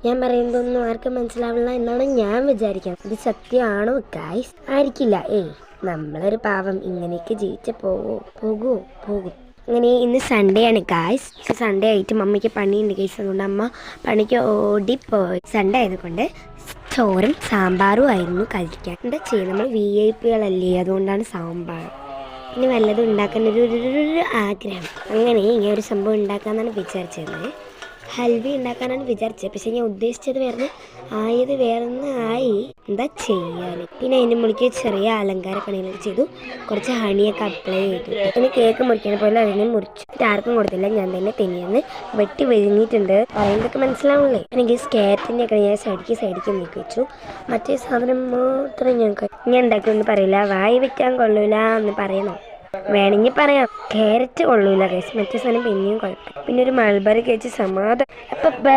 ഞാൻ പറയുന്നതൊന്നും ആർക്കും മനസ്സിലാവില്ല എന്നാണ് ഞാൻ വിചാരിക്കുന്നത്. ഇത് സത്യമാണോ ഗൈസ്? ആയിരിക്കില്ല. നമ്മളൊരു പാവം ഇങ്ങനെയൊക്കെ ജീവിച്ച് പോകും. അങ്ങനെ ഇന്ന് സൺഡേ ആണ് ഗൈസ്. സൺഡേ ആയിട്ട് മമ്മിക്ക് പണിയുണ്ട് ഗൈസ്. അതുകൊണ്ട് അമ്മ പണിക്ക് ഓടിപ്പോയി. സൺഡേ ആയതുകൊണ്ട് ചോറും സാമ്പാറും ആയിരുന്നു കഴിക്കാൻ. എന്താ ചെയ്യുക, നമ്മൾ VIP കളല്ലേ, അതുകൊണ്ടാണ് സാമ്പാർ. പിന്നെ വല്ലതും ഉണ്ടാക്കാൻ ഒരു ആഗ്രഹം. അങ്ങനെ ഇങ്ങനെ ഒരു സംഭവം ഉണ്ടാക്കാമെന്നാണ് വിചാരിച്ചത്. ഹൽവ ഉണ്ടാക്കാനാണ് വിചാരിച്ചത്. പക്ഷെ ഞാൻ ഉദ്ദേശിച്ചത് വേറൊന്നായി. എന്താ ചെയ്യാൻ? പിന്നെ അതിൻ്റെ മുകളിലേക്ക് ചെറിയ അലങ്കാര പണികളൊക്കെ ചെയ്തു. കുറച്ച് ഹണിയൊക്കെ അപ്ലൈ ചെയ്തു. പിന്നെ കേക്ക് മുറിക്കാൻ പോലെ അതിനെ മുറിച്ചു. ആർക്കും കൊടുത്തില്ല, ഞാൻ തന്നെ തന്നെയെന്ന് വെട്ടി വിഴുങ്ങിയിട്ടുണ്ട്. പറയുന്നതൊക്കെ മനസ്സിലാവില്ലേ? എനിക്ക് സ്കേറ്റിൻ്റെ ഒക്കെ ഞാൻ സൈഡിക്ക് നീക്കി വെച്ചു. മറ്റേ സാധനം മാത്രം ഞാൻ ഉണ്ടാക്കിയൊന്നും പറയില്ല. വായി വെക്കാൻ കൊള്ളൂല എന്ന് പറയണോ? വേണമെങ്കിൽ പറയാം. ക്യാരറ്റ് കൊള്ളൂല ഗൈസ്. മറ്റേ സാധനം പിന്നെയും കുഴപ്പം. പിന്നെ ഒരു മൾബറി കഴിച്ച് സമാധാനം. അപ്പം ബൈ.